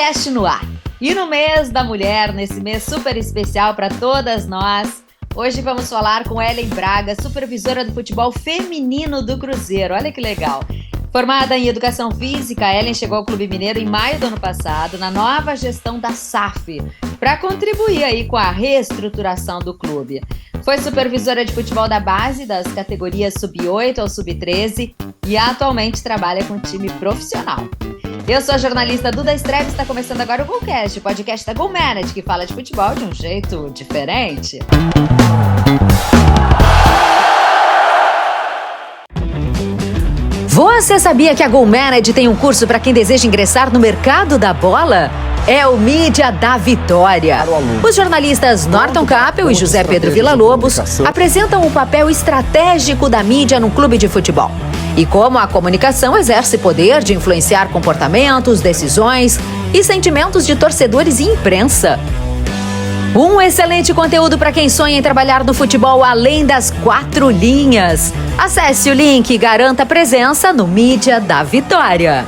GoCast no ar. E no mês da mulher, nesse mês super especial para todas nós, hoje vamos falar com Ellen Braga, supervisora do futebol feminino do Cruzeiro. Olha que legal. Formada em Educação Física, Ellen chegou ao Clube Mineiro em maio do ano passado, na nova gestão da SAF, para contribuir aí com a reestruturação do clube. Foi supervisora de futebol da base, das categorias sub-8 ao sub-13 e atualmente trabalha com time profissional. Eu sou a jornalista Duda Estreve e está começando agora o GoCast, o podcast da GoManage, que fala de futebol de um jeito diferente. Você sabia que a GoManage tem um curso para quem deseja ingressar no mercado da bola? É o Mídia da Vitória. Os jornalistas Norton Capel e José Pedro Villa-Lobos apresentam o papel estratégico da mídia no clube de futebol. E como a comunicação exerce poder de influenciar comportamentos, decisões e sentimentos de torcedores e imprensa. Um excelente conteúdo para quem sonha em trabalhar no futebol além das 4 linhas. Acesse o link e garanta presença no Mídia da Vitória.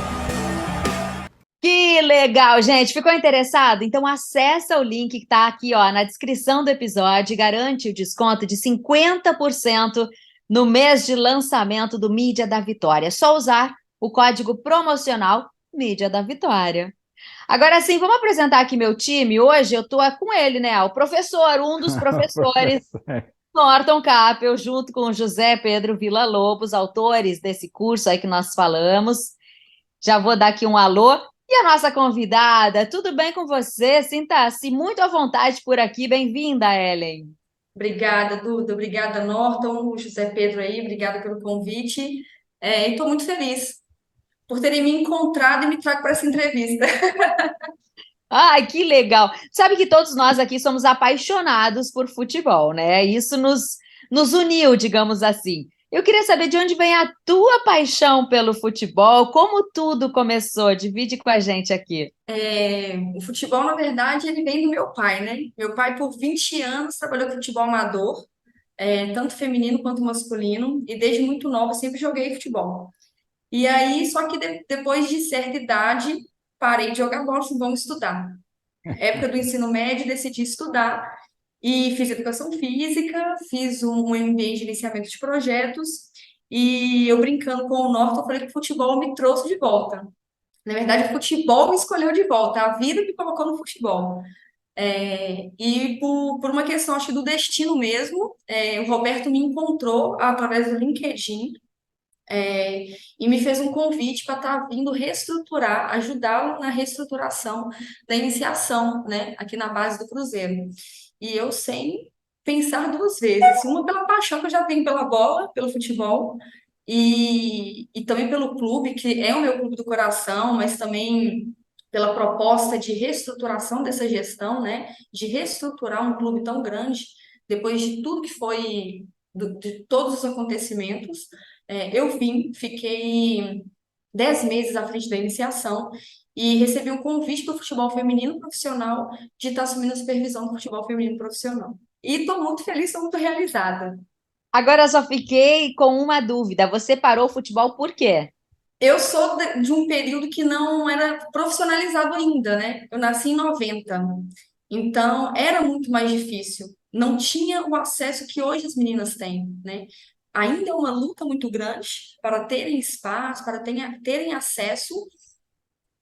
Que legal, gente! Ficou interessado? Então acessa o link que está aqui na descrição do episódio e garante o desconto de 50% no mês de lançamento do Mídia da Vitória. É só usar o código promocional Mídia da Vitória. Agora sim, vamos apresentar aqui meu time. Hoje eu estou com ele, né? O professor, um dos professores, Norton Capel, junto com o José Pedro Villa-Lobos, autores desse curso aí que nós falamos. Já vou dar aqui um alô. E a nossa convidada, tudo bem com você? Sinta-se muito à vontade por aqui. Bem-vinda, Ellen. Obrigada, Duda. Obrigada, Norton, o José Pedro aí. Obrigada pelo convite. E estou muito feliz por terem me encontrado e me trago para essa entrevista. Ai, que legal! Sabe que todos nós aqui somos apaixonados por futebol, né? Isso nos uniu, digamos assim. Eu queria saber de onde vem a tua paixão pelo futebol, como tudo começou. Divide com a gente aqui. O futebol, na verdade, ele vem do meu pai, né? Meu pai, por 20 anos, trabalhou com futebol amador, tanto feminino quanto masculino, e desde muito nova eu sempre joguei futebol. E aí, só que depois de certa idade, parei de jogar bola, assim, vamos estudar. Época do ensino médio, decidi estudar e fiz educação física, fiz um MBA em gerenciamento de projetos e eu brincando com o Norton, eu falei que o futebol me trouxe de volta. Na verdade, o futebol me escolheu de volta, a vida me colocou no futebol. E por uma questão, acho, do destino mesmo, o Roberto me encontrou através do LinkedIn, e me fez um convite para estar vindo reestruturar, ajudá-lo na reestruturação da iniciação, né, aqui na base do Cruzeiro. E eu sem pensar duas vezes, uma pela paixão que eu já tenho pela bola, pelo futebol, e também pelo clube, que é o meu clube do coração, mas também pela proposta de reestruturação dessa gestão, né, de reestruturar um clube tão grande, depois de tudo que foi, de todos os acontecimentos. Eu fiquei 10 meses à frente da iniciação e recebi um convite do futebol feminino profissional de estar assumindo a supervisão do futebol feminino profissional. E estou muito feliz, estou muito realizada. Agora eu só fiquei com uma dúvida. Você parou o futebol por quê? Eu sou de um período que não era profissionalizado ainda, né? Eu nasci em 90, então era muito mais difícil. Não tinha o acesso que hoje as meninas têm, né? Ainda é uma luta muito grande para terem espaço, para terem acesso,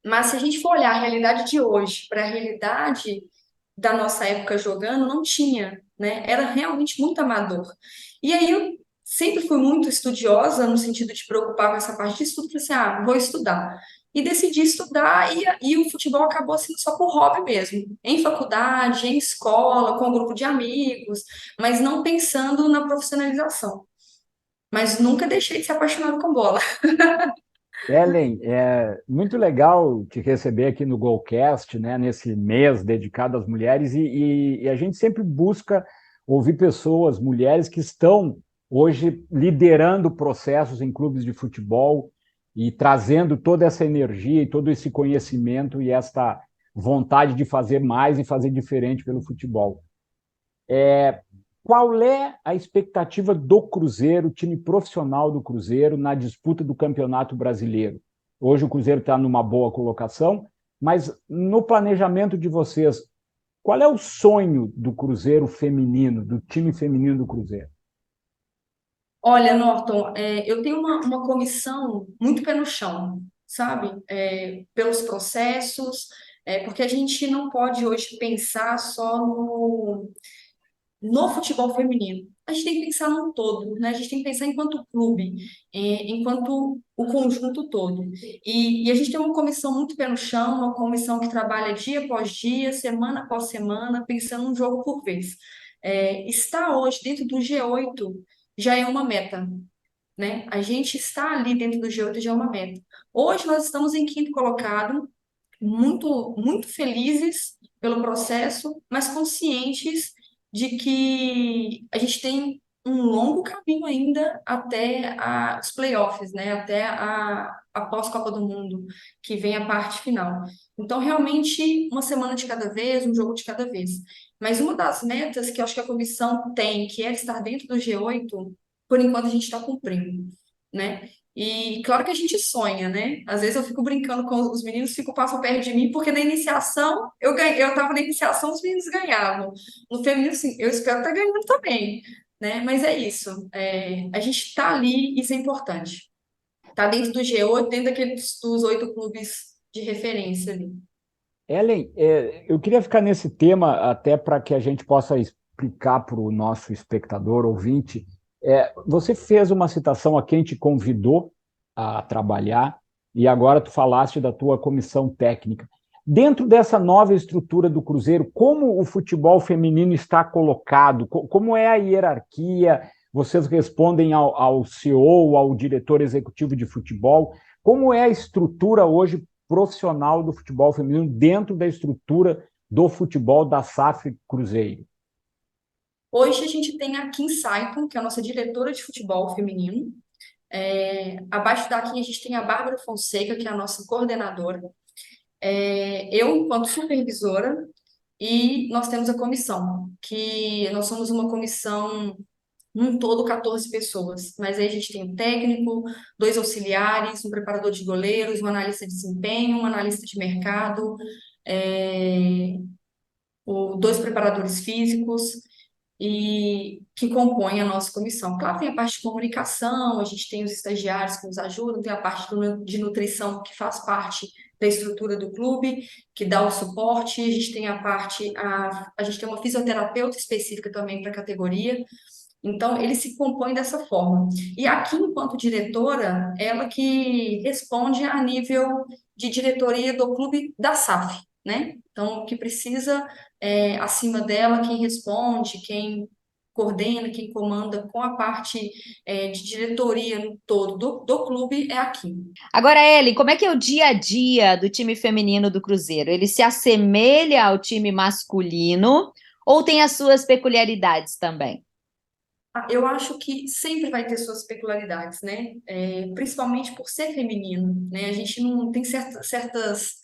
mas se a gente for olhar a realidade de hoje para a realidade da nossa época jogando, não tinha, né? Era realmente muito amador. E aí eu sempre fui muito estudiosa, no sentido de preocupar com essa parte de estudo, falei assim, vou estudar. E decidi estudar, e o futebol acabou sendo só por hobby mesmo, em faculdade, em escola, com um grupo de amigos, mas não pensando na profissionalização. Mas nunca deixei de ser apaixonada com bola. Ellen, é muito legal te receber aqui no GoCast, né, nesse mês dedicado às mulheres, e a gente sempre busca ouvir pessoas, mulheres que estão hoje liderando processos em clubes de futebol e trazendo toda essa energia e todo esse conhecimento e esta vontade de fazer mais e fazer diferente pelo futebol. Qual é a expectativa do Cruzeiro, time profissional do Cruzeiro, na disputa do Campeonato Brasileiro? Hoje o Cruzeiro está numa boa colocação, mas no planejamento de vocês, qual é o sonho do Cruzeiro feminino, do time feminino do Cruzeiro? Olha, Norton, eu tenho uma comissão muito pé no chão, sabe? Pelos processos, porque a gente não pode hoje pensar só no futebol feminino. A gente tem que pensar no todo, né? A gente tem que pensar enquanto clube, enquanto o conjunto todo. E a gente tem uma comissão muito pé no chão, uma comissão que trabalha dia após dia, semana após semana, pensando um jogo por vez. Estar hoje dentro do G8 já é uma meta, né? A gente está ali dentro do G8 já é uma meta. Hoje nós estamos em quinto colocado, muito, muito felizes pelo processo, mas conscientes de que a gente tem um longo caminho ainda até os playoffs, né? Até a pós-Copa do Mundo, que vem a parte final. Então, realmente, uma semana de cada vez, um jogo de cada vez. Mas uma das metas que eu acho que a comissão tem, que é estar dentro do G8, por enquanto a gente está cumprindo, né? E claro que a gente sonha, né? Às vezes eu fico brincando com os meninos, passam perto de mim, porque na iniciação, eu tava na iniciação, os meninos ganhavam. No feminino, assim, eu espero estar ganhando também, né? Mas é isso. A gente tá ali, isso é importante. Tá dentro do G8, dentro dos 8 clubes de referência ali. Ellen, eu queria ficar nesse tema até para que a gente possa explicar para o nosso espectador, ouvinte. Você fez uma citação a quem te convidou a trabalhar e agora tu falaste da tua comissão técnica. Dentro dessa nova estrutura do Cruzeiro, como o futebol feminino está colocado? Como é a hierarquia? Vocês respondem ao CEO, ao diretor executivo de futebol? Como é a estrutura hoje profissional do futebol feminino dentro da estrutura do futebol da SAF Cruzeiro? Hoje a gente tem a Kim Saipon, que é a nossa diretora de futebol feminino. Abaixo da Kim a gente tem a Bárbara Fonseca, que é a nossa coordenadora. Eu, enquanto supervisora, e nós temos a comissão, que nós somos uma comissão, num todo, 14 pessoas. Mas aí a gente tem um técnico, 2 auxiliares, um preparador de goleiros, um analista de desempenho, um analista de mercado, é, 2 preparadores físicos e que compõem a nossa comissão. Claro, tem a parte de comunicação, a gente tem os estagiários que nos ajudam, tem a parte de nutrição que faz parte da estrutura do clube, que dá o suporte, a gente tem a gente tem uma fisioterapeuta específica também para a categoria. Então, ele se compõe dessa forma. E aqui, enquanto diretora, ela que responde a nível de diretoria do clube da SAF, né? Então, o que precisa, acima dela, quem responde, quem coordena, quem comanda com a parte, de diretoria no todo do clube é aqui. Agora, Ellen, como é que é o dia a dia do time feminino do Cruzeiro? Ele se assemelha ao time masculino ou tem as suas peculiaridades também? Eu acho que sempre vai ter suas peculiaridades, né? Principalmente por ser feminino, né? A gente não tem certas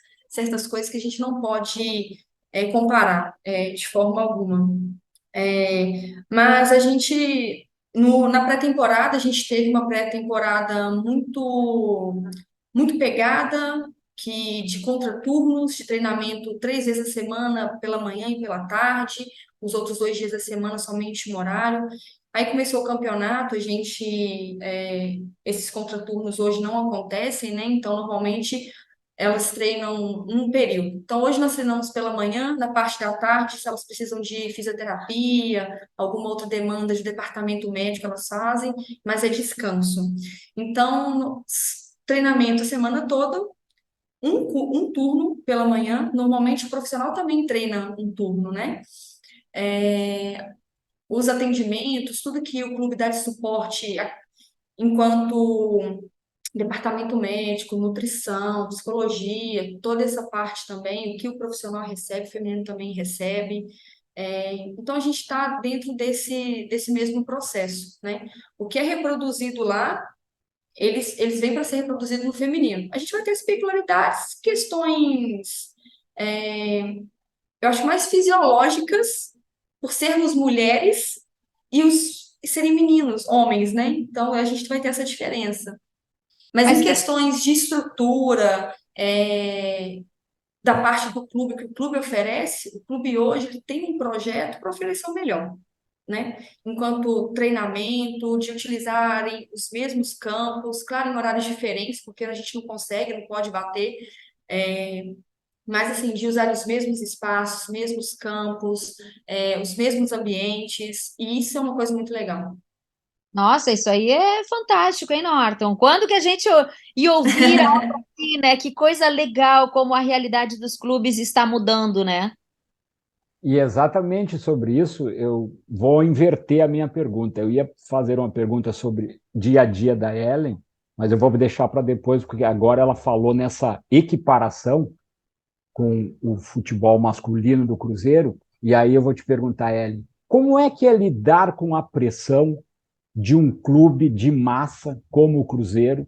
coisas que a gente não pode comparar de forma alguma. Mas a gente, na pré-temporada, a gente teve uma pré-temporada muito, muito pegada, de contraturnos, de treinamento 3 vezes a semana, pela manhã e pela tarde, os outros 2 dias da semana somente no horário. Aí começou o campeonato, esses contraturnos hoje não acontecem, né? Então, normalmente, elas treinam um período. Então, hoje nós treinamos pela manhã, na parte da tarde, se elas precisam de fisioterapia, alguma outra demanda de departamento médico, elas fazem, mas é descanso. Então, treinamento a semana toda, um turno pela manhã. Normalmente, o profissional também treina um turno, né? Os atendimentos, tudo que o clube dá de suporte enquanto departamento médico, nutrição, psicologia, toda essa parte também, o que o profissional recebe, o feminino também recebe. Então, a gente está dentro desse mesmo processo, né? O que é reproduzido lá, eles vêm para ser reproduzido no feminino. A gente vai ter as peculiaridades, questões, eu acho, mais fisiológicas, por sermos mulheres e serem meninos, homens, né? Então, a gente vai ter essa diferença. Mas Mas em que questões de estrutura, da parte do clube, que o clube oferece, o clube hoje ele tem um projeto para oferecer o melhor, né? Enquanto treinamento, de utilizarem os mesmos campos, claro, em horários diferentes, porque a gente não consegue, não pode bater, é, mas assim, de usar os mesmos espaços, os mesmos campos, os mesmos ambientes, e isso é uma coisa muito legal. Nossa, isso aí é fantástico, hein, Norton? Quando que a gente ia ouvir algo assim, né? Que coisa legal como a realidade dos clubes está mudando, né? E exatamente sobre isso eu vou inverter a minha pergunta. Eu ia fazer uma pergunta sobre dia a dia da Ellen, mas eu vou deixar para depois, porque agora ela falou nessa equiparação com o futebol masculino do Cruzeiro, e aí eu vou te perguntar, Ellen, como é que é lidar com a pressão de um clube de massa como o Cruzeiro,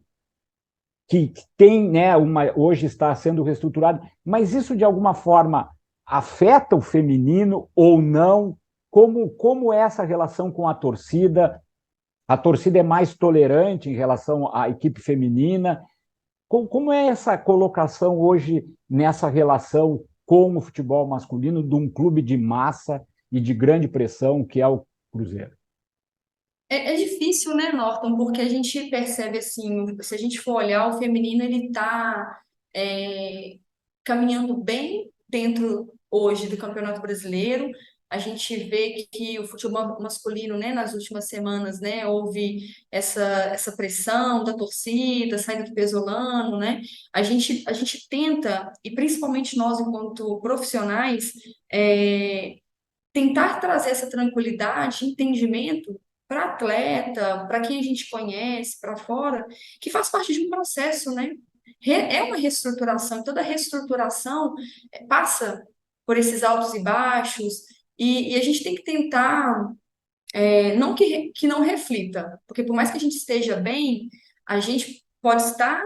que tem, né, hoje está sendo reestruturado, mas isso de alguma forma afeta o feminino ou não? Como é essa relação com a torcida? A torcida é mais tolerante em relação à equipe feminina? Como é essa colocação hoje nessa relação com o futebol masculino de um clube de massa e de grande pressão que é o Cruzeiro? É difícil, né, Norton? Porque a gente percebe assim, se a gente for olhar, o feminino ele está caminhando bem dentro hoje do Campeonato Brasileiro. A gente vê que o futebol masculino, né, nas últimas semanas, né, houve essa pressão da torcida, saindo do Pesolano, né? A gente tenta, e principalmente nós, enquanto profissionais, é, tentar trazer essa tranquilidade, entendimento para atleta, para quem a gente conhece, para fora, que faz parte de um processo, né? É uma reestruturação, e toda reestruturação passa por esses altos e baixos, e a gente tem que tentar, não que não reflita, porque por mais que a gente esteja bem, a gente pode estar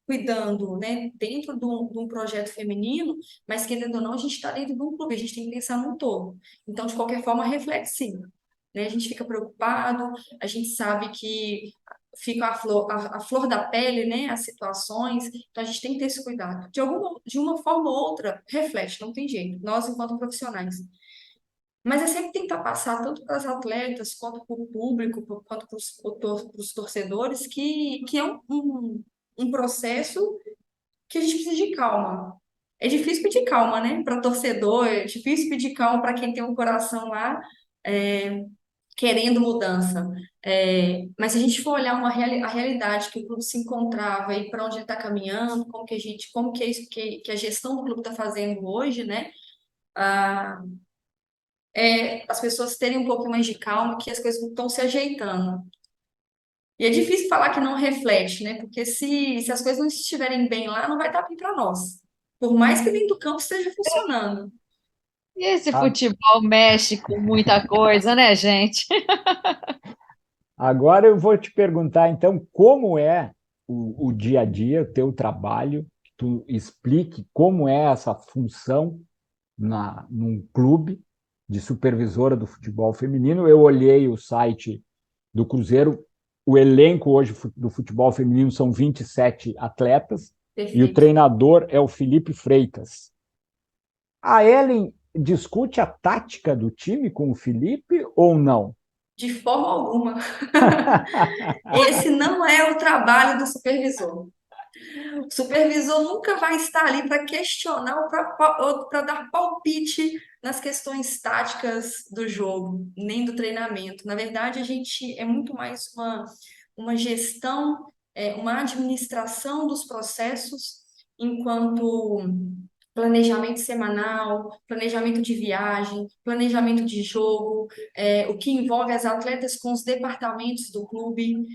cuidando, né, dentro de um projeto feminino, mas querendo ou não, a gente está dentro de um clube, a gente tem que pensar no todo. Então, de qualquer forma, reflete sim, né? A gente fica preocupado, a gente sabe que fica a flor da pele, né, as situações, então a gente tem que ter esse cuidado. De uma forma ou outra, reflete, não tem jeito, nós enquanto profissionais. Mas é sempre tentar passar tanto para as atletas, quanto para o público, quanto para os torcedores, que é um processo que a gente precisa de calma. É difícil pedir calma, né? Para torcedor, é difícil pedir calma para quem tem um coração lá querendo mudança. Mas se a gente for olhar a realidade que o clube se encontrava e para onde ele está caminhando, como que é isso que a gestão do clube está fazendo hoje, né? Ah, as pessoas terem um pouco mais de calma, que as coisas estão se ajeitando. E é difícil falar que não reflete, né? Porque se as coisas não estiverem bem lá, não vai estar bem para nós. Por mais que dentro do campo esteja funcionando. E esse A- futebol mexe com muita coisa, né, gente? Agora eu vou te perguntar, então, como é o dia a dia, o teu trabalho, que tu explique como é essa função num clube de supervisora do futebol feminino. Eu olhei o site do Cruzeiro, o elenco hoje do futebol feminino são 27 atletas e o Perfeito. treinador é o Felipe Freitas. A Ellen discute a tática do time com o Felipe ou não? De forma alguma. Esse não é o trabalho do supervisor. O supervisor nunca vai estar ali para questionar ou para dar palpite nas questões táticas do jogo, nem do treinamento. Na verdade, a gente é muito mais uma gestão, uma administração dos processos, enquanto planejamento semanal, planejamento de viagem, planejamento de jogo, o que envolve as atletas com os departamentos do clube.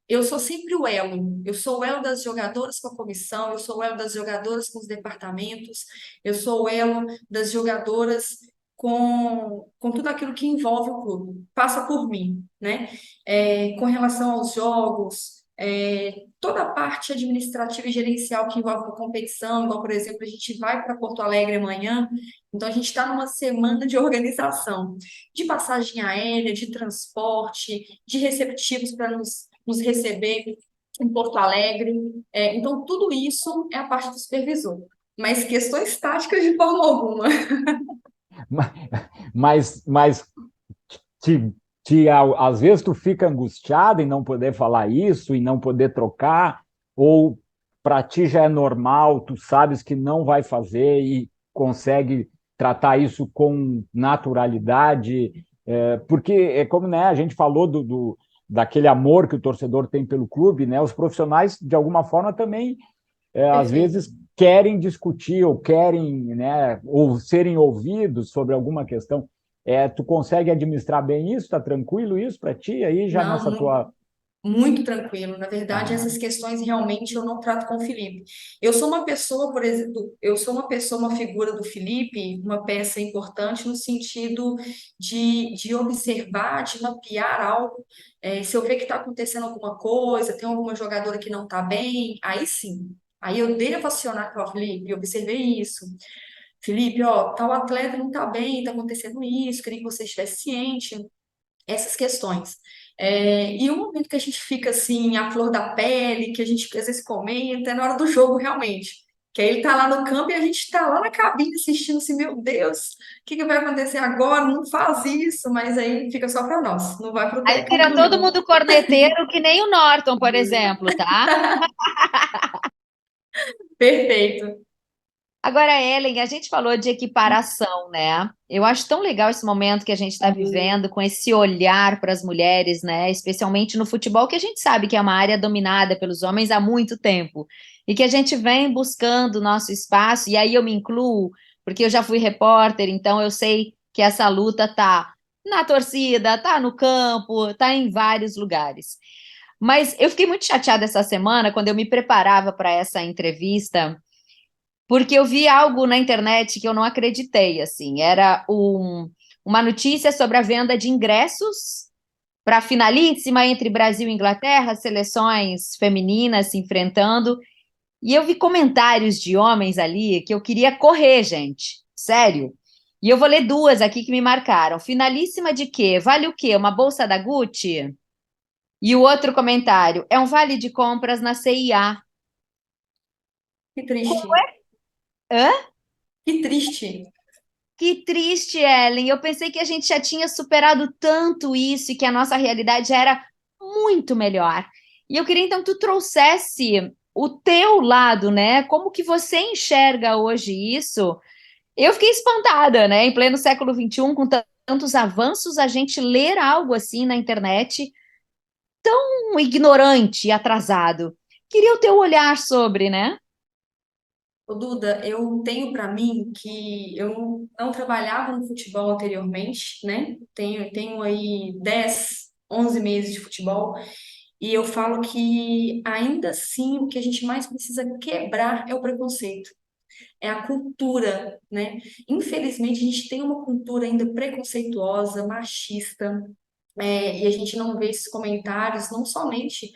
Eu sou sempre o elo. Eu sou o elo das jogadoras com a comissão, eu sou o elo das jogadoras com os departamentos, eu sou o elo das jogadoras com tudo aquilo que envolve o clube. Passa por mim, né? Com relação aos jogos, toda a parte administrativa e gerencial que envolve a competição, igual, por exemplo, a gente vai para Porto Alegre amanhã, então a gente está numa semana de organização, de passagem aérea, de transporte, de receptivos para nos receber em Porto Alegre. Então, tudo isso é a parte do supervisor. Mas questões táticas de forma alguma. Mas às vezes tu fica angustiado em não poder falar isso, em não poder trocar, ou para ti já é normal, tu sabes que não vai fazer e consegue tratar isso com naturalidade, porque é como, né, a gente falou daquele amor que o torcedor tem pelo clube, né? Os profissionais, de alguma forma, também às Perfeito. vezes querem discutir ou querem, né, ou serem ouvidos sobre alguma questão. Tu consegue administrar bem isso? Está tranquilo isso para ti aí já Não, nessa muito, tua... muito tranquilo. Na verdade, Ah, essas questões realmente eu não trato com o Felipe. Eu sou uma pessoa, por exemplo, eu sou uma pessoa, uma figura do Felipe, uma peça importante no sentido de observar, de mapear algo. Se eu ver que está acontecendo alguma coisa, tem alguma jogadora que não está bem, aí sim. Aí eu devo acionar para o Felipe, eu observei isso. Felipe, ó, tal atleta não está bem, está acontecendo isso, queria que você estivesse ciente, essas questões. E o momento que a gente fica assim, a flor da pele, que a gente às vezes comenta, é na hora do jogo realmente. Que aí ele tá lá no campo e a gente tá lá na cabine assistindo assim, meu Deus, o que que vai acontecer agora? Não faz isso, mas aí fica só para nós, não vai pro Aí vira técnico, todo não. mundo corneteiro, que nem o Norton, por exemplo, tá? Perfeito. Agora, Ellen, a gente falou de equiparação, né? Eu acho tão legal esse momento que a gente está vivendo, com esse olhar para as mulheres, né? Especialmente no futebol, que a gente sabe que é uma área dominada pelos homens há muito tempo. E que a gente vem buscando o nosso espaço, e aí eu me incluo, porque eu já fui repórter, então eu sei que essa luta tá na torcida, tá no campo, tá em vários lugares. Mas eu fiquei muito chateada essa semana, quando eu me preparava para essa entrevista, porque eu vi algo na internet que eu não acreditei, assim, era uma notícia sobre a venda de ingressos para a finalíssima entre Brasil e Inglaterra, seleções femininas se enfrentando, e eu vi comentários de homens ali que eu queria correr, gente, sério. E eu vou ler duas aqui que me marcaram. Finalíssima de quê? Vale o quê? Uma bolsa da Gucci? E o outro comentário, é um vale de compras na CIA. Que triste. Hã? Que triste. Que triste, Ellen. Eu pensei que a gente já tinha superado tanto isso e que a nossa realidade já era muito melhor. E eu queria então que tu trouxesse o teu lado, né? Como que você enxerga hoje isso? Eu fiquei espantada, né? Em pleno século XXI, com tantos avanços, a gente ler algo assim na internet, um ignorante e atrasado. Queria o teu olhar sobre, né? Ô, Duda, eu tenho para mim que eu não trabalhava no futebol anteriormente, né? Tenho aí 10, 11 meses de futebol, e eu falo que ainda assim o que a gente mais precisa quebrar é o preconceito, é a cultura, né? Infelizmente a gente tem uma cultura ainda preconceituosa, machista, e a gente não vê esses comentários, não somente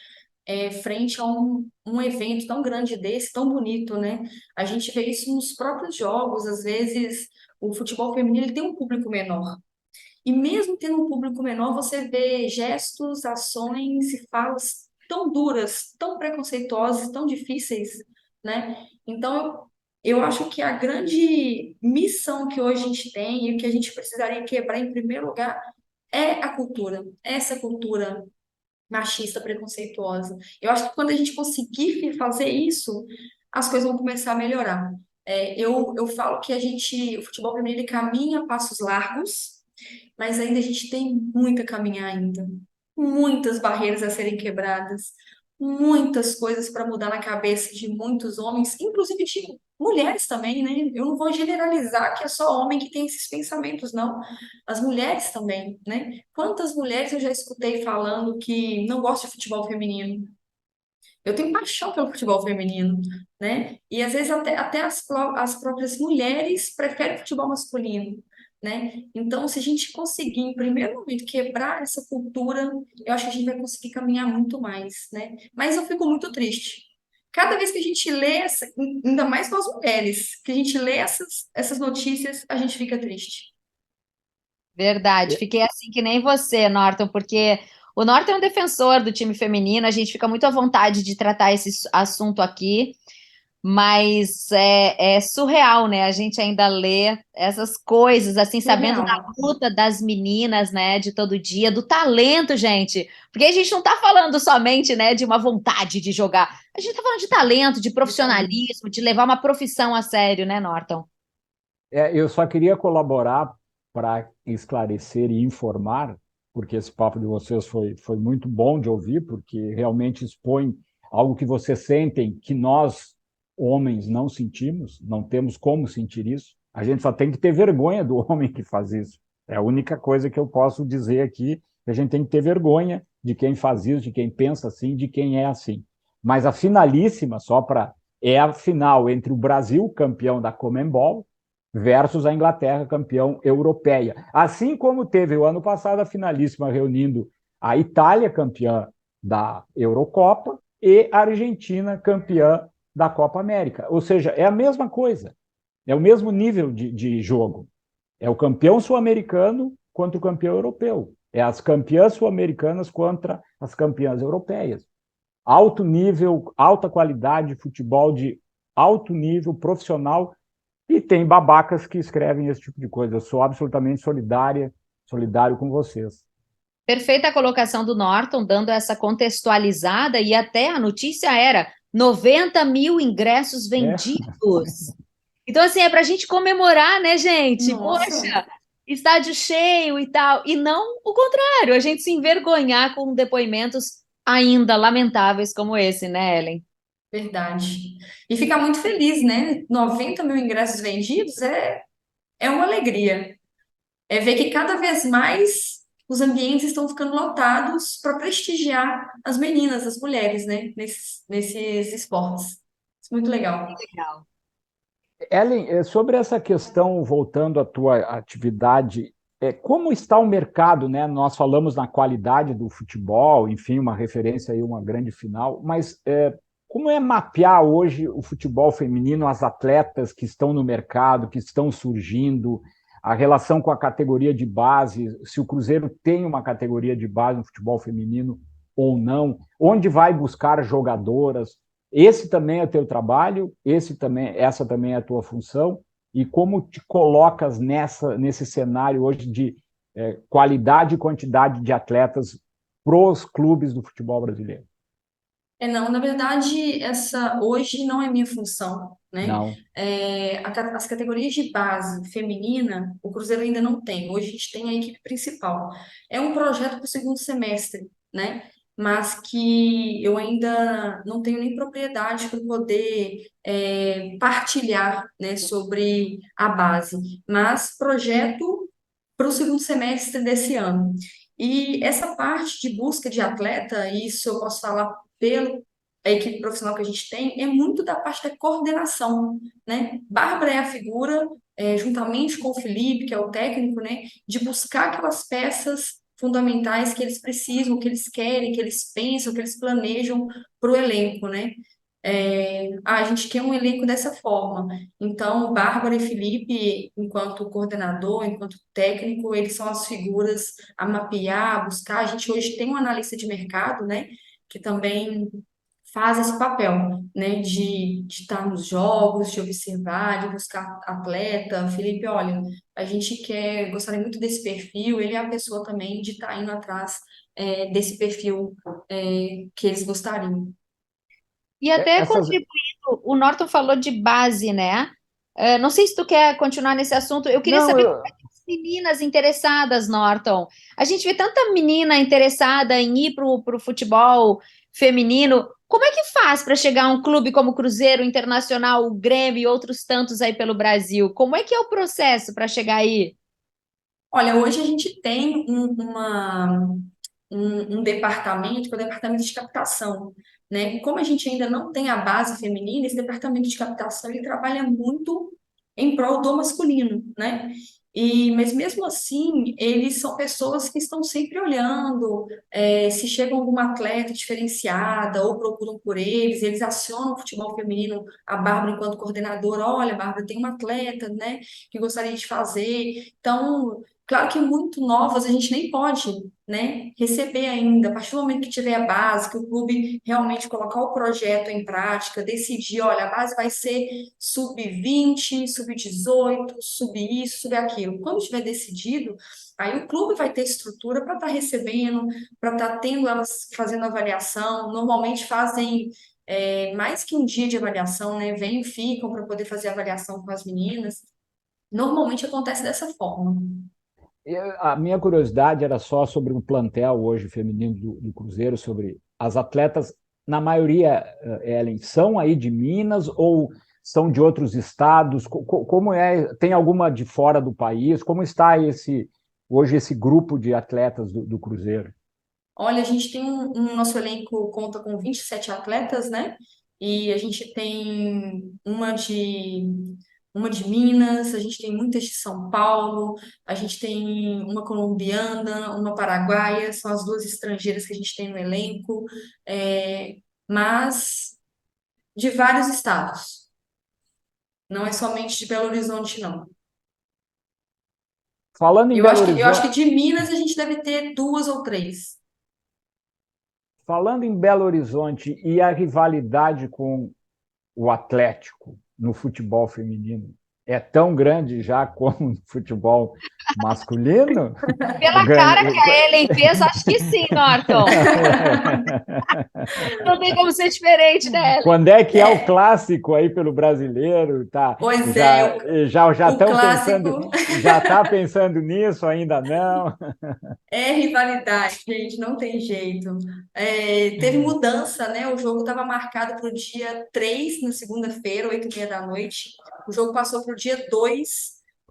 frente a um evento tão grande desse, tão bonito, né? A gente vê isso nos próprios jogos, às vezes o futebol feminino ele tem um público menor. E mesmo tendo um público menor, você vê gestos, ações e falas tão duras, tão preconceituosas, tão difíceis, né? Então, eu acho que a grande missão que hoje a gente tem e o que a gente precisaria quebrar em primeiro lugar é a cultura, essa cultura machista, preconceituosa. Eu acho que quando a gente conseguir fazer isso, as coisas vão começar a melhorar. Eu falo que o futebol feminino ele caminha a passos largos, mas ainda a gente tem muito a caminhar ainda. Muitas barreiras a serem quebradas, muitas coisas para mudar na cabeça de muitos homens, inclusive de mulheres também, né? Eu não vou generalizar que é só homem que tem esses pensamentos, não. As mulheres também, né? Quantas mulheres eu já escutei falando que não gostam de futebol feminino? Eu tenho paixão pelo futebol feminino, né? E às vezes até as próprias mulheres preferem o futebol masculino, né? Então, se a gente conseguir, em primeiro momento, quebrar essa cultura, eu acho que a gente vai conseguir caminhar muito mais, né? Mas eu fico muito triste. Cada vez que a gente lê, ainda mais nós mulheres, que a gente lê essas notícias, a gente fica triste. Verdade, fiquei assim que nem você, Norton, porque o Norton é um defensor do time feminino, a gente fica muito à vontade de tratar esse assunto aqui, mas é surreal, né? A gente ainda lê essas coisas, assim, sabendo da Surreal. luta das meninas, né, de todo dia, do talento, gente. Porque a gente não tá falando somente, né, de uma vontade de jogar. A gente tá falando de talento, de Exatamente. profissionalismo, de levar uma profissão a sério, né, Norton? Eu só queria colaborar para esclarecer e informar, porque esse papo de vocês foi muito bom de ouvir, porque realmente expõe algo que vocês sentem que nós, homens, não sentimos, não temos como sentir isso. A gente só tem que ter vergonha do homem que faz isso. É a única coisa que eu posso dizer aqui, que a gente tem que ter vergonha de quem faz isso, de quem pensa assim, de quem é assim. Mas a finalíssima, só para. É a final entre o Brasil, campeão da Conmebol, versus a Inglaterra, campeão europeia. Assim como teve o ano passado a finalíssima reunindo a Itália, campeã da Eurocopa, e a Argentina, campeã da Copa América. Ou seja, é a mesma coisa, é o mesmo nível de jogo. É o campeão sul-americano contra o campeão europeu. É as campeãs sul-americanas contra as campeãs europeias. Alto nível, alta qualidade, futebol de alto nível, profissional, e tem babacas que escrevem esse tipo de coisa. Eu sou absolutamente solidário com vocês. Perfeita a colocação do Norton, dando essa contextualizada, e até a notícia era 90 mil ingressos É, vendidos. Então, assim, é para a gente comemorar, né, gente? Nossa, Poxa, estádio cheio e tal. E não o contrário, a gente se envergonhar com depoimentos ainda lamentáveis como esse, né, Ellen? verdade. E ficar muito feliz, né? 90 mil ingressos vendidos é uma alegria. É ver que cada vez mais os ambientes estão ficando lotados para prestigiar as meninas, as mulheres, né? Nesses esportes. Isso é muito legal. Legal. Ellen, sobre essa questão, voltando à tua atividade, como está o mercado, né? Nós falamos na qualidade do futebol, enfim, uma referência aí, uma grande final, mas como é mapear hoje o futebol feminino, as atletas que estão no mercado, que estão surgindo, a relação com a categoria de base, se o Cruzeiro tem uma categoria de base no futebol feminino ou não, onde vai buscar jogadoras, esse também é teu trabalho, essa também é a tua função, e como te colocas nesse cenário hoje de qualidade e quantidade de atletas pros clubes do futebol brasileiro? Não, na verdade, essa hoje não é minha função, né? Não. As categorias de base feminina, o Cruzeiro ainda não tem. Hoje a gente tem a equipe principal. É um projeto para o segundo semestre, né? Mas que eu ainda não tenho nem propriedade para poder partilhar, né, sobre a base. Mas projeto para o segundo semestre desse ano. E essa parte de busca de atleta, isso eu posso falar pelo a equipe profissional que a gente tem, é muito da parte da coordenação, né? Bárbara é a figura, juntamente com o Felipe, que é o técnico, né, de buscar aquelas peças fundamentais que eles precisam, que eles querem, que eles pensam, que eles planejam para o elenco, né? A gente quer um elenco dessa forma. Então, Bárbara e Felipe, enquanto coordenador, enquanto técnico, eles são as figuras a mapear, a buscar. A gente hoje tem um analista de mercado, né, que também faz esse papel, né, de estar nos jogos, de observar, de buscar atleta. Felipe, olha, a gente gostaria muito desse perfil, ele é a pessoa também de estar indo atrás, desse perfil, que eles gostariam. E até Essas, contribuindo, o Norton falou de base, né? Não sei se tu quer continuar nesse assunto. Eu queria não, saber como é que as meninas interessadas, Norton. A gente vê tanta menina interessada em ir para o futebol feminino. Como é que faz para chegar a um clube como o Cruzeiro Internacional, o Grêmio e outros tantos aí pelo Brasil? Como é que é o processo para chegar aí? Olha, hoje a gente tem um departamento, que é o departamento de captação, né? Como a gente ainda não tem a base feminina, esse departamento de captação ele trabalha muito em prol do masculino, né? Mas mesmo assim, eles são pessoas que estão sempre olhando, se chega alguma atleta diferenciada ou procuram por eles, eles acionam o futebol feminino, a Bárbara enquanto coordenadora, olha, Bárbara, tem uma atleta, né, que gostaria de fazer. Então, Claro que muito novas a gente nem pode, né, receber ainda. A partir do momento que tiver a base, que o clube realmente colocar o projeto em prática, decidir, olha, a base vai ser sub-20, sub-18, sub isso, sub aquilo. Quando tiver decidido, aí o clube vai ter estrutura para estar recebendo, para estar tendo elas fazendo avaliação. Normalmente fazem mais que um dia de avaliação, né? Vêm e ficam para poder fazer avaliação com as meninas. Normalmente acontece dessa forma. A minha curiosidade era só sobre o plantel hoje feminino do Cruzeiro, sobre as atletas, na maioria, Ellen, são aí de Minas ou são de outros estados? Como é? Tem alguma de fora do país? Como está hoje esse grupo de atletas do Cruzeiro? Olha, a gente tem nosso elenco conta com 27 atletas, né? E a gente tem uma de Minas, a gente tem muitas de São Paulo, a gente tem uma colombiana, uma paraguaia, são as duas estrangeiras que a gente tem no elenco, mas de vários estados. Não é somente de Belo Horizonte, não. Falando em Belo Eu acho que Horizonte, de Minas a gente deve ter duas ou três. falando em Belo Horizonte e a rivalidade com o Atlético no futebol feminino é tão grande já como no futebol masculino? Pela cara que a Ellen fez, acho que sim, Norton. Não tem como ser diferente da Ellen. Quando é que é o É, clássico aí pelo brasileiro? Tá, pois é, já o estão pensando, clássico. já está pensando nisso ainda não? É rivalidade, gente, não tem jeito. Teve mudança, né? O jogo estava marcado para o dia 3 na segunda-feira, 8h30 da noite. O jogo passou para o dia 2,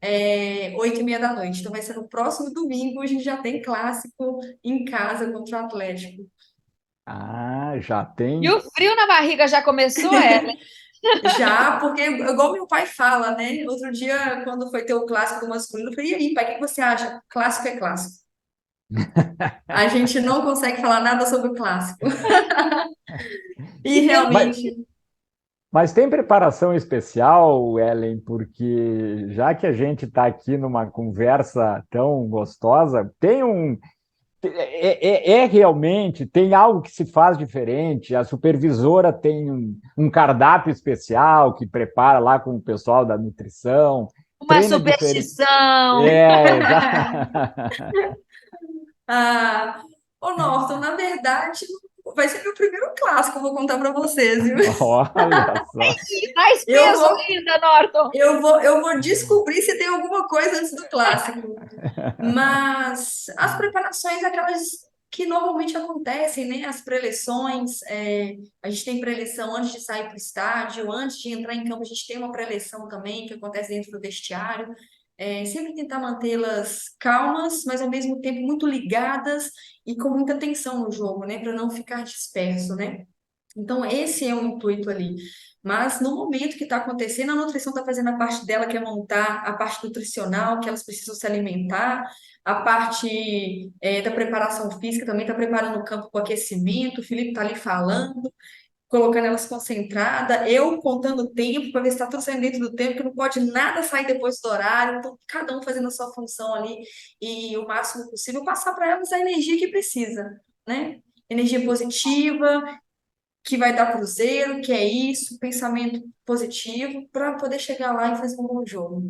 8h30 da noite. Então vai ser no próximo domingo, a gente já tem clássico em casa contra o Atlético. Ah, já E tem. o frio na barriga já começou, Ellen? Já, porque, igual meu pai fala, né? Outro dia, quando foi ter o clássico do masculino, eu falei, e aí, pai, o que você acha? Clássico é clássico. A gente não consegue falar nada sobre o clássico. E E pelo Mas, realmente. mas tem preparação especial, Ellen, porque já que a gente está aqui numa conversa tão gostosa, realmente, tem algo que se faz diferente. A supervisora tem um cardápio especial que prepara lá com o pessoal da nutrição, uma treina diferente. superstição. Exato. Ah, ô Norton, na verdade, vai ser meu primeiro clássico, eu vou contar para vocês, viu? Olha só. E mais Eu peso vou, ainda, Norton. eu vou descobrir se tem alguma coisa antes do clássico. Mas as preparações, aquelas que normalmente acontecem, né? As preleções, a gente tem preleção antes de sair para o estádio, antes de entrar em campo, a gente tem uma preleção também que acontece dentro do vestiário. Sempre tentar mantê-las calmas, mas ao mesmo tempo muito ligadas e com muita atenção no jogo, né? Para não ficar disperso, né? Então, esse é o intuito ali. Mas no momento que está acontecendo, a nutrição está fazendo a parte dela, que é montar a parte nutricional, que elas precisam se alimentar, a parte da preparação física também está preparando o campo com aquecimento, o Felipe está ali falando, colocando elas concentradas, eu contando o tempo para ver se está tudo saindo dentro do tempo, que não pode nada sair depois do horário, então cada um fazendo a sua função ali e o máximo possível passar para elas a energia que precisa, né? Energia positiva, que vai dar Cruzeiro, que é isso, pensamento positivo, para poder chegar lá e fazer um bom jogo.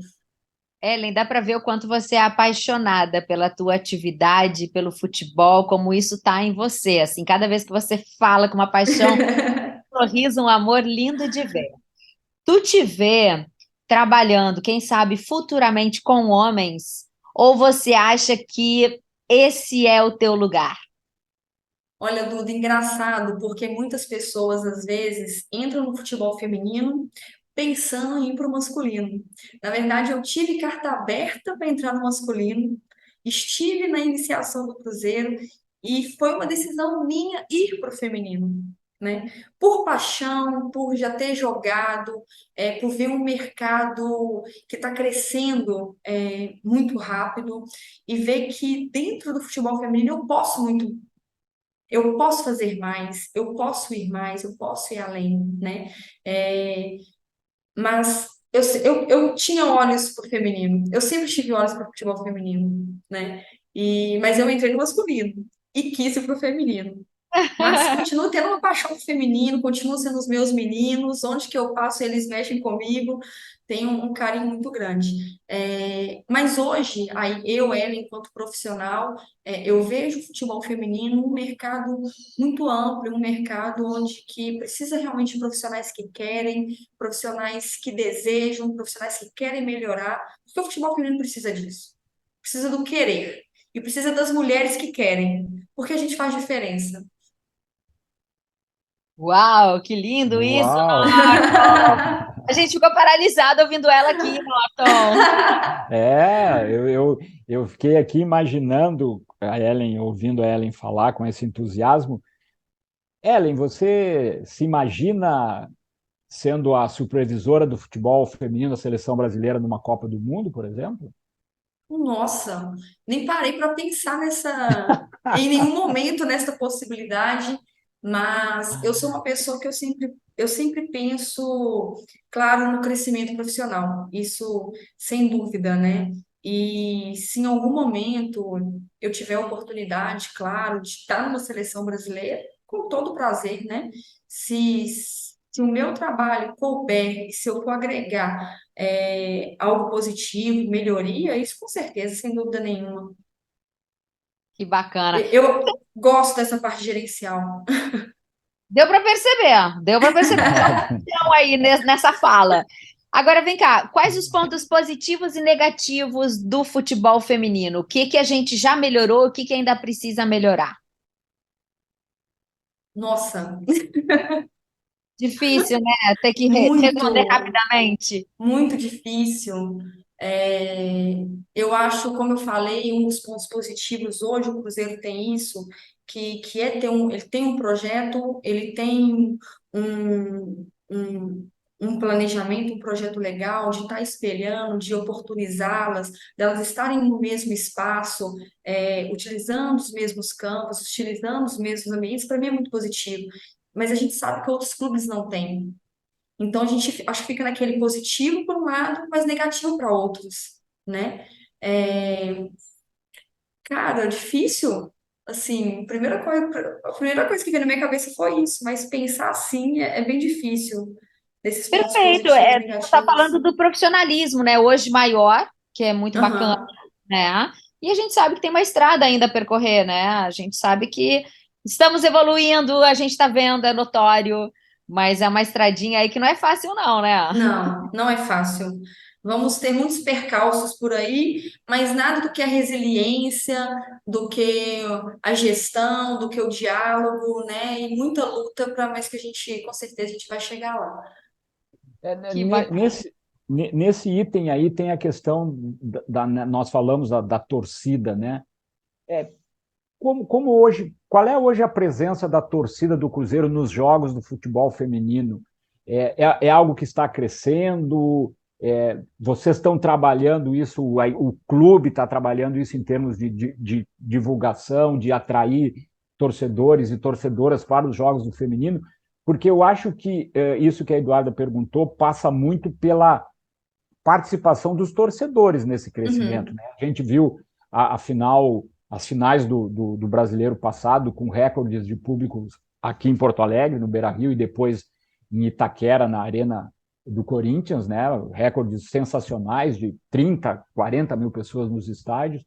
Ellen, dá para ver o quanto você é apaixonada pela tua atividade, pelo futebol, como isso está em você. Assim, cada vez que você fala com uma paixão, um sorriso, um amor lindo de ver. Tu te vê trabalhando, quem sabe, futuramente com homens, ou você acha que esse é o teu lugar? Olha, Duda, engraçado, porque muitas pessoas, às vezes, entram no futebol feminino pensando em ir para o masculino. Na verdade, eu tive carta aberta para entrar no masculino, estive na iniciação do Cruzeiro e foi uma decisão minha ir para o feminino, né? Por paixão, por já ter jogado, por ver um mercado que está crescendo muito rápido e ver que dentro do futebol feminino eu posso fazer mais, eu posso ir mais, eu posso ir além, né? É, mas eu tinha olhos pro feminino. Eu sempre tive olhos para futebol feminino, né? Mas eu entrei no masculino e quis ir pro feminino. Mas continuo tendo uma paixão pro feminino, continuam sendo os meus meninos. Onde que eu passo, eles mexem comigo. Tenho um carinho muito grande. Mas hoje, aí eu, ela, enquanto profissional, eu vejo o futebol feminino um mercado muito amplo, um mercado onde que precisa realmente de profissionais que querem, profissionais que desejam, profissionais que querem melhorar, porque o futebol feminino precisa disso. Precisa do querer. E precisa das mulheres que querem, porque a gente faz diferença. Uau, que lindo isso, Uau! Norton! A gente ficou paralisado ouvindo ela aqui, Norton. Eu fiquei aqui imaginando a Ellen, ouvindo a Ellen falar com esse entusiasmo. Ellen, você se imagina sendo a supervisora do futebol feminino da seleção brasileira numa Copa do Mundo, por exemplo? Nossa, nem parei para pensar em nenhum momento nessa possibilidade, mas eu sou uma pessoa que eu sempre penso, claro, no crescimento profissional, isso sem dúvida, né? E se em algum momento eu tiver a oportunidade, claro, de estar numa seleção brasileira, com todo prazer, né? Se o meu trabalho couber, se eu for agregar algo positivo, melhoria, isso com certeza, sem dúvida nenhuma. Que bacana. Eu gosto dessa parte gerencial. Deu para perceber então aí nessa fala. Agora vem cá, quais os pontos positivos e negativos do futebol feminino? O que que a gente já melhorou, o que que ainda precisa melhorar? Nossa, Difícil, né? Ter que responder muito, rapidamente. muito difícil. É, eu acho, como eu falei, um dos pontos positivos hoje, o Cruzeiro tem isso, que ele tem um projeto, ele tem um planejamento, um projeto legal de estar espelhando, de oportunizá-las, delas estarem no mesmo espaço, utilizando os mesmos campos, utilizando os mesmos ambientes, para mim é muito positivo. Mas a gente sabe que outros clubes não têm. Então a gente acho que fica naquele positivo por um lado, mas negativo para outros, né? É, cara, difícil. Assim, a primeira coisa que veio na minha cabeça foi isso, mas pensar assim é bem difícil, desses pontos Perfeito. positivos, Você está negativos. falando do profissionalismo, né? Hoje maior, que é muito bacana, Aham, né? E a gente sabe que tem uma estrada ainda a percorrer, né? A gente sabe que estamos evoluindo, a gente está vendo, é notório, mas é uma estradinha aí que não é fácil, não, né? não, não é fácil. Vamos ter muitos percalços por aí, mas nada do que a resiliência, do que a gestão, do que o diálogo, né? E muita luta para mais que a gente, com certeza, a gente vai chegar lá. Que bacana. Nesse item aí tem a questão nós falamos da torcida, né? Como hoje, qual é hoje a presença da torcida do Cruzeiro nos jogos do futebol feminino? É algo que está crescendo? Vocês estão trabalhando isso, o clube está trabalhando isso em termos de divulgação, de atrair torcedores e torcedoras para os jogos do feminino? Porque eu acho que isso que a Eduarda perguntou passa muito pela participação dos torcedores nesse crescimento, Uhum. né? A gente viu a final, as finais do Brasileiro passado com recordes de públicos aqui em Porto Alegre, no Beira-Rio, e depois em Itaquera, na Arena do Corinthians, né? Recordes sensacionais de 30, 40 mil pessoas nos estádios.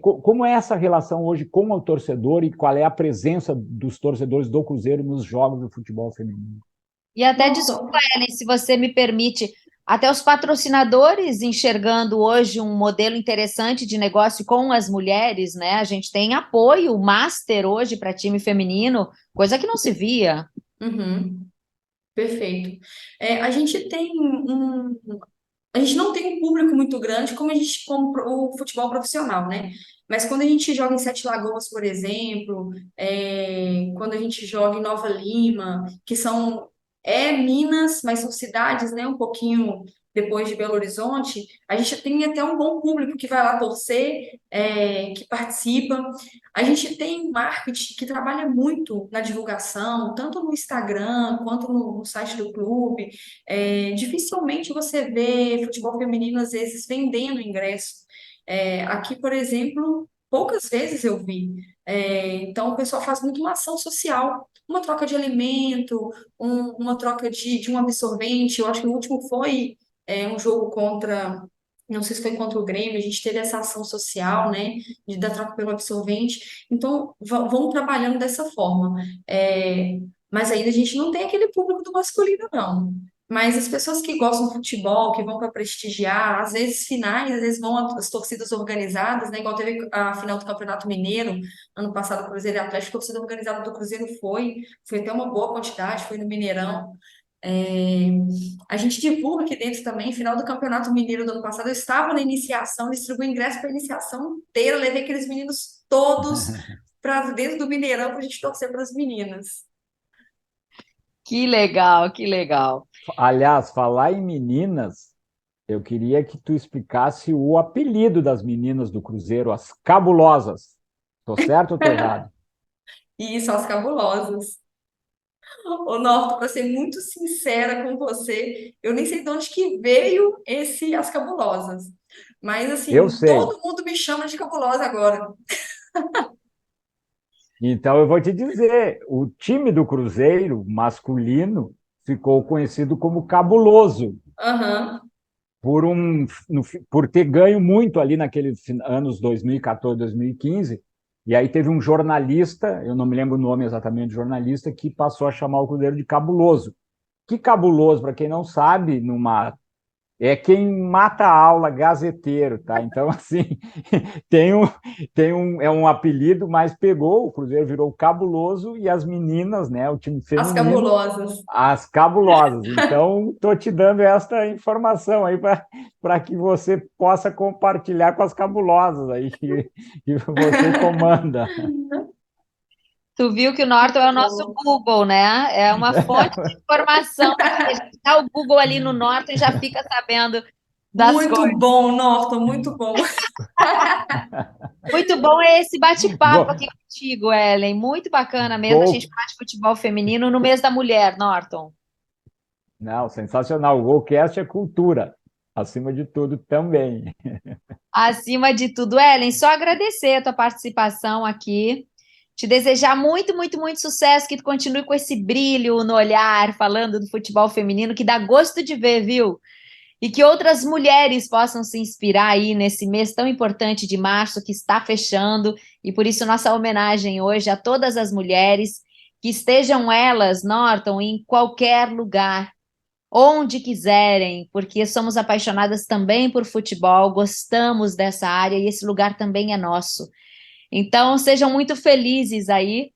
Como é essa relação hoje com o torcedor e qual é a presença dos torcedores do Cruzeiro nos jogos do futebol feminino? E até Nossa, desculpa, Ellen, se você me permite, até os patrocinadores enxergando hoje um modelo interessante de negócio com as mulheres, né? A gente tem apoio master hoje para time feminino, coisa que não se via. uhum, perfeito. A gente não tem um público muito grande como o futebol profissional, né? Mas quando a gente joga em Sete Lagoas, por exemplo, quando a gente joga em Nova Lima, que são Minas, mas são cidades, né, um pouquinho depois de Belo Horizonte, a gente tem até um bom público que vai lá torcer, que participa. A gente tem um marketing que trabalha muito na divulgação, tanto no Instagram quanto no site do clube. Dificilmente você vê futebol feminino, às vezes, vendendo ingresso. Aqui, por exemplo, poucas vezes eu vi. Então, o pessoal faz muito uma ação social, uma troca de alimento, uma troca de um absorvente. Eu acho que o último foi um jogo contra, não sei se foi contra o Grêmio, a gente teve essa ação social, né, da troca pelo absorvente. Então, vamos trabalhando dessa forma. Mas ainda a gente não tem aquele público do masculino, não. Mas as pessoas que gostam de futebol, que vão para prestigiar, às vezes finais, às vezes vão as torcidas organizadas, né? Igual teve a final do Campeonato Mineiro, ano passado, Cruzeiro e Atlético, a torcida organizada do Cruzeiro foi até uma boa quantidade, foi no Mineirão. É, a gente divulga aqui dentro também, final do Campeonato Mineiro do ano passado, eu estava na iniciação, distribuí ingresso para a iniciação inteira, levei aqueles meninos todos para dentro do Mineirão para a gente torcer para as meninas. Que legal, que legal. Aliás, falar em meninas, eu queria que tu explicasse o apelido das meninas do Cruzeiro, as Cabulosas. Tô certo ou tô errado? E são as cabulosas. Ô, Norton, para ser muito sincera com você, eu nem sei de onde que veio esse As Cabulosas. Mas, Eu assim, sei. todo mundo me chama de cabulosa agora. Então eu vou te dizer, o time do Cruzeiro masculino ficou conhecido como Cabuloso Aham. por ter ganho muito ali naqueles anos 2014, 2015. E aí teve um jornalista, eu não me lembro o nome exatamente do jornalista, que passou a chamar o Cruzeiro de Cabuloso. Que cabuloso, para quem não sabe, é quem mata a aula, gazeteiro, tá? Então, assim, tem um, é um apelido, mas pegou, o Cruzeiro virou cabuloso e as meninas, né, o time As feminino, cabulosas. as cabulosas. Então, tô te dando esta informação aí para que você possa compartilhar com as cabulosas aí que você comanda. Tu viu que o Norton é o nosso Bom. Google, né? É uma fonte de informação aqui. A gente dá o Google ali no Norton e já fica sabendo das Muito coisas. bom, Norton, muito bom. Muito bom é esse bate-papo Go, aqui contigo, Ellen. Muito bacana mesmo a gente go, falar de futebol feminino no mês da mulher, Norton. não, sensacional. O Golcast é cultura, acima de tudo também. Acima de tudo, Ellen, só agradecer a tua participação aqui. Te desejar muito, muito, muito sucesso, que tu continue com esse brilho no olhar, falando do futebol feminino, que dá gosto de ver, viu? E que outras mulheres possam se inspirar aí nesse mês tão importante de março que está fechando. E por isso, nossa homenagem hoje a todas as mulheres, que estejam elas, Norton, em qualquer lugar, onde quiserem, porque somos apaixonadas também por futebol, gostamos dessa área e esse lugar também é nosso. Então, sejam muito felizes aí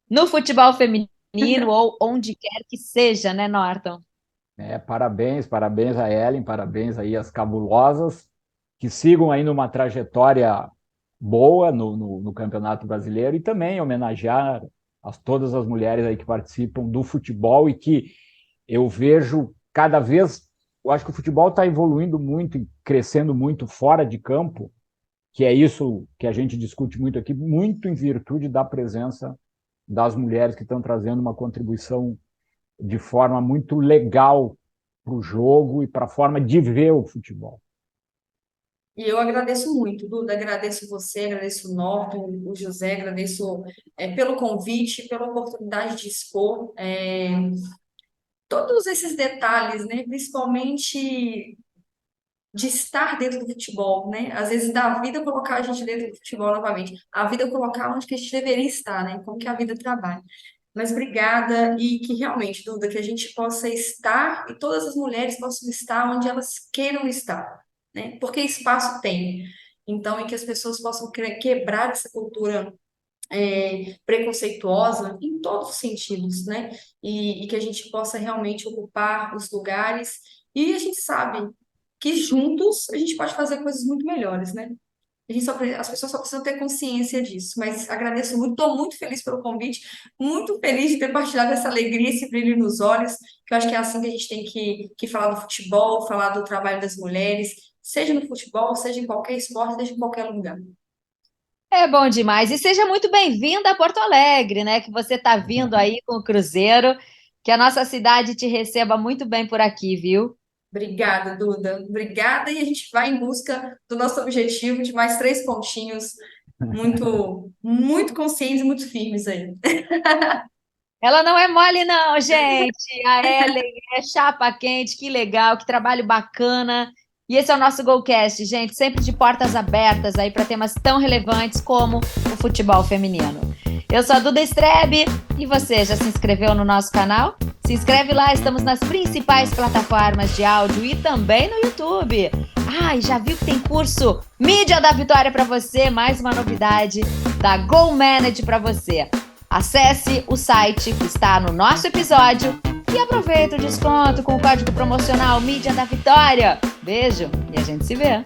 no futebol feminino ou onde quer que seja, né, Norton? Parabéns, parabéns a Ellen, parabéns aí às cabulosas, que sigam aí numa trajetória boa no Campeonato Brasileiro e também homenagear todas as mulheres aí que participam do futebol e que eu vejo cada vez, eu acho que o futebol está evoluindo muito e crescendo muito fora de campo, que é isso que a gente discute muito aqui, muito em virtude da presença das mulheres que estão trazendo uma contribuição de forma muito legal para o jogo e para a forma de ver o futebol. E eu agradeço muito, Duda, agradeço você, agradeço o Norton, o José, agradeço pelo convite, pela oportunidade de expor todos esses detalhes, né? Principalmente de estar dentro do futebol, né? Às vezes da vida colocar a gente dentro do futebol novamente, a vida colocar onde que a gente deveria estar, né? Como que a vida trabalha. Mas obrigada e que realmente, Duda, que a gente possa estar e todas as mulheres possam estar onde elas queiram estar, né? Porque espaço tem. Então, e que as pessoas possam quebrar essa cultura preconceituosa em todos os sentidos, né? E que a gente possa realmente ocupar os lugares. E a gente sabe que juntos a gente pode fazer coisas muito melhores, né? As pessoas só precisam ter consciência disso. Mas agradeço muito, estou muito feliz pelo convite, muito feliz de ter partilhado essa alegria, esse brilho nos olhos, que eu acho que é assim que a gente tem que falar do futebol, falar do trabalho das mulheres, seja no futebol, seja em qualquer esporte, seja em qualquer lugar. É bom demais. E seja muito bem-vinda a Porto Alegre, né? Que você está vindo aí com o Cruzeiro, que a nossa cidade te receba muito bem por aqui, viu? Obrigada, Duda. Obrigada, e a gente vai em busca do nosso objetivo de mais 3 pontinhos, muito, muito conscientes e muito firmes aí. Ela não é mole, não, gente. A Ellen é chapa quente, que legal, que trabalho bacana. E esse é o nosso Golcast, gente, sempre de portas abertas aí para temas tão relevantes como o futebol feminino. Eu sou a Duda Strebe e você já se inscreveu no nosso canal? Se inscreve lá, estamos nas principais plataformas de áudio e também no YouTube. Ah, e já viu que tem curso Mídia da Vitória para você, mais uma novidade da Go Manage para você. Acesse o site que está no nosso episódio e aproveita o desconto com o código promocional Mídia da Vitória. Beijo e a gente se vê!